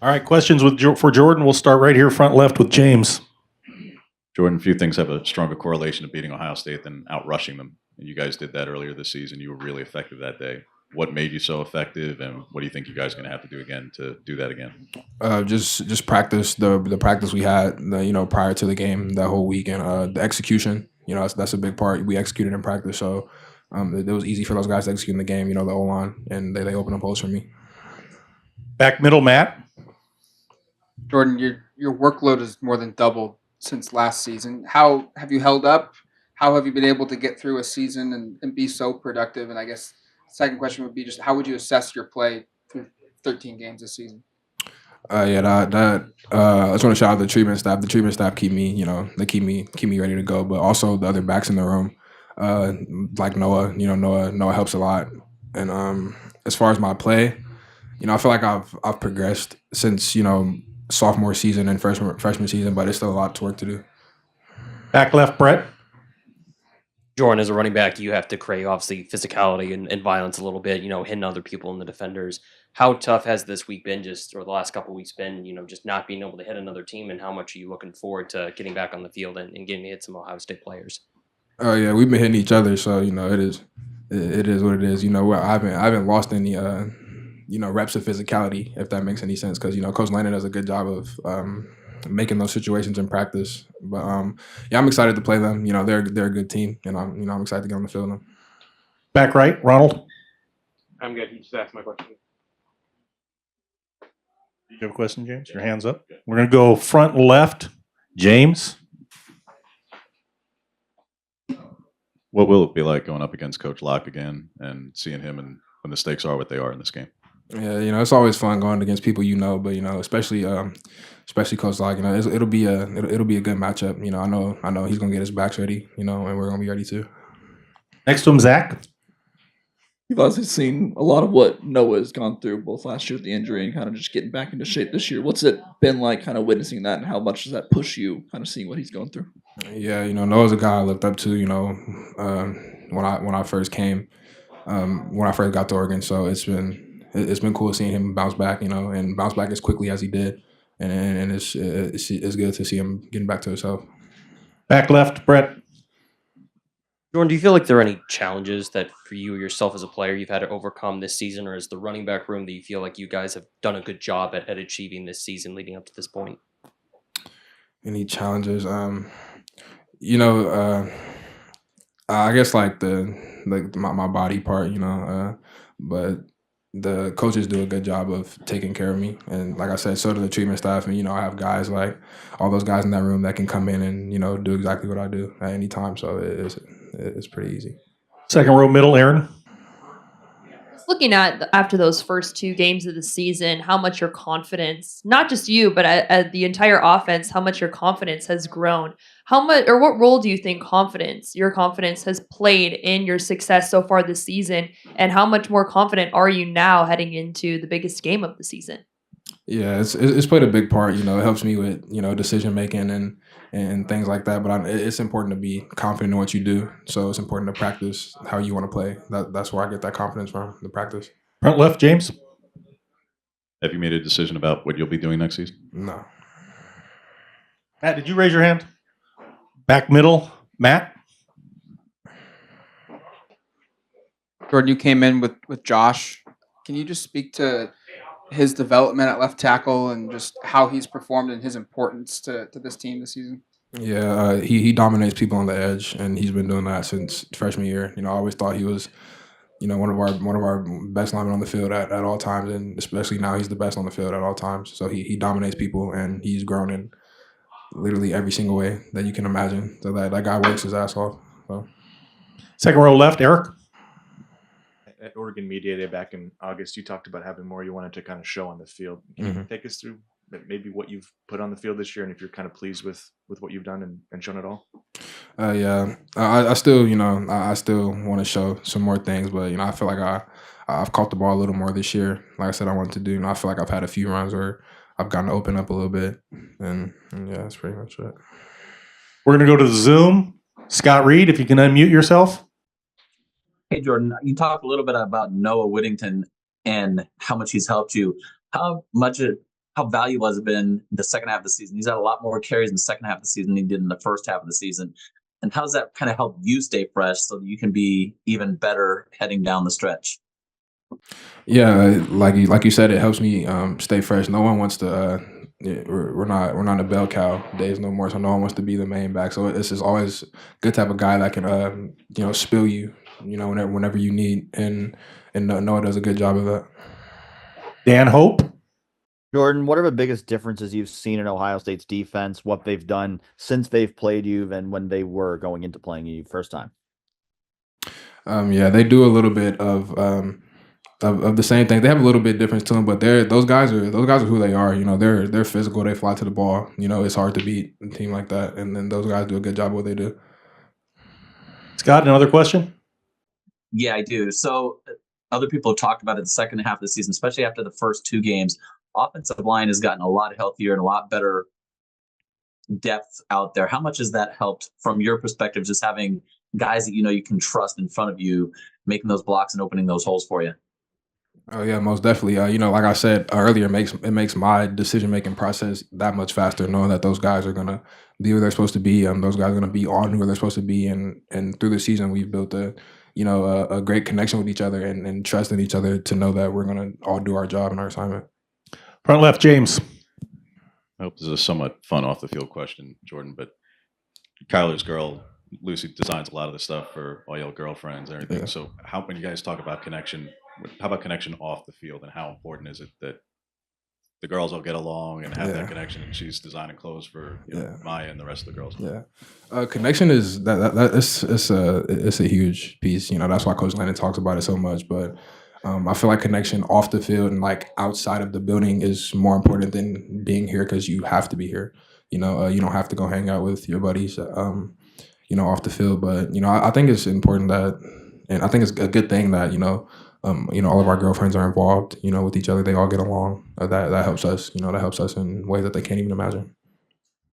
All right, questions for Jordan. We'll start right here, front left, with James. Jordan, few things have a stronger correlation to beating Ohio State than outrushing them. And you guys did that earlier this season. You were really effective that day. What made you so effective, and what do you think you guys are going to have to do again to do that again? Just practice the practice we had, prior to the game that whole week, and the execution. That's a big part. We executed in practice, so it was easy for those guys to execute in the game. The O line, and they opened up holes for me. Back middle, Matt. Jordan, your workload is more than doubled since last season. How have you held up? How have you been able to get through a season and be so productive? And I guess the second question would be just how would you assess your play through 13 games this season? I just want to shout out the treatment staff. The treatment staff keep me, they keep me ready to go. But also the other backs in the room, like Noah. Noah helps a lot. And as far as my play, I feel like I've progressed since sophomore season and freshman season, but it's still a lot to work to do. Back left, Brett. Jordan, as a running back, you have to create obviously physicality and violence a little bit, hitting other people and the defenders. How tough has this week been or the last couple of weeks been, just not being able to hit another team, and how much are you looking forward to getting back on the field and getting to hit some Ohio State players? Oh yeah, we've been hitting each other, so it is what it is. I haven't lost any reps of physicality, if that makes any sense, because Coach Landon does a good job of making those situations in practice. But I'm excited to play them. They're a good team, and I'm excited to get on the field with them. Back right, Ronald. I'm good. You just asked my question. You have a question, James? Your hand's up. We're going to go front left, James. What will it be like going up against Coach Locke again and seeing him and when the stakes are what they are in this game? Yeah, it's always fun going against people but especially Coach Locke. It'll be a good matchup. I know he's gonna get his backs ready. And we're gonna be ready too. Next to him, Zach. You've obviously seen a lot of what Noah has gone through, both last year with the injury and kind of just getting back into shape this year. What's it been like kind of witnessing that, and how much does that push you kind of seeing what he's going through? Yeah, Noah's a guy I looked up to, when I first came, when I first got to Oregon. So it's been cool seeing him bounce back, and bounce back as quickly as he did. And it's good to see him getting back to himself. Back left, Brett. Jordan, do you feel like there are any challenges that for you or yourself as a player you've had to overcome this season, or is the running back room that you feel like you guys have done a good job at achieving this season leading up to this point? Any challenges? I guess like my body part, but the coaches do a good job of taking care of me, and like I said, so do the treatment staff. And I have guys like all those guys in that room that can come in and do exactly what I do at any time. So it's pretty easy. Second row, middle, Aaron. Looking at after those first two games of the season, how much your confidence, not just you, but the entire offense, how much your confidence has grown. How much, or what role do you think your confidence has played in your success so far this season? And how much more confident are you now heading into the biggest game of the season? Yeah, it's played a big part. It helps me with decision making and things like that. But it's important to be confident in what you do. So it's important to practice how you want to play. That's where I get that confidence from, the practice. Front left, James. Have you made a decision about what you'll be doing next season? No. Matt, did you raise your hand? Back middle, Matt. Jordan, you came in with Josh. Can you just speak to his development at left tackle and just how he's performed and his importance to this team this season? Yeah, he dominates people on the edge, and he's been doing that since freshman year. I always thought he was, one of our best linemen on the field at all times, and especially now he's the best on the field at all times. So he dominates people, and he's grown in literally every single way that you can imagine. So that guy works his ass off. So. Second row left, Eric. At Oregon Media Day back in August, you talked about having more you wanted to kind of show on the field. Can you take us through maybe what you've put on the field this year, and if you're kind of pleased with what you've done and shown it all? Yeah, I still, I still want to show some more things, but I feel like I've caught the ball a little more this year. Like I said, I wanted to do. I feel like I've had a few runs where I've gotten to open up a little bit, and yeah, that's pretty much it. We're gonna go to the Zoom. Scott Reed, if you can unmute yourself. Hey, Jordan, you talked a little bit about Noah Whittington and how much he's helped you. How much how valuable has it been the second half of the season? He's had a lot more carries in the second half of the season than he did in the first half of the season. And how does that kind of help you stay fresh so that you can be even better heading down the stretch? Yeah, like you said, it helps me stay fresh. No one wants to. We're not a bell cow days no more. So no one wants to be the main back. So it's just always good to have a guy that can spill you whenever you need, and Noah does a good job of that. Dan Hope. Jordan, what are the biggest differences you've seen in Ohio State's defense, what they've done since they've played you and when they were going into playing you first time? Yeah, they do a little bit of the same thing. They have a little bit difference to them, but those guys are who they are. They're physical. They fly to the ball. It's hard to beat a team like that, and then those guys do a good job of what they do. Scott, another question? Yeah, I do. So other people have talked about it the second half of the season, especially after the first two games. Offensive line has gotten a lot healthier and a lot better depth out there. How much has that helped from your perspective, just having guys that you can trust in front of you, making those blocks and opening those holes for you? Oh yeah, most definitely. Like I said earlier, it makes my decision making process that much faster, knowing that those guys are gonna be where they're supposed to be. Those guys are gonna be on where they're supposed to be, and through the season we've built a great connection with each other and trust in each other to know that we're gonna all do our job and our assignment. Front left, James. I hope this is a somewhat fun off the field question, Jordan, but Kyler's girl, Lucy, designs a lot of the stuff for all your girlfriends and everything. Yeah. So when you guys talk about connection, how about connection off the field, and how important is it that the girls all get along and have that connection, and she's designing clothes for Maya and the rest of the girls? Yeah, connection is it's a huge piece. That's why Coach Landon talks about it so much. But I feel like connection off the field and like outside of the building is more important than being here, because you have to be here. You don't have to go hang out with your buddies, off the field. But I think it's important that, and I think it's a good thing that all of our girlfriends are involved, with each other. They all get along. That helps us. That helps us in ways that they can't even imagine.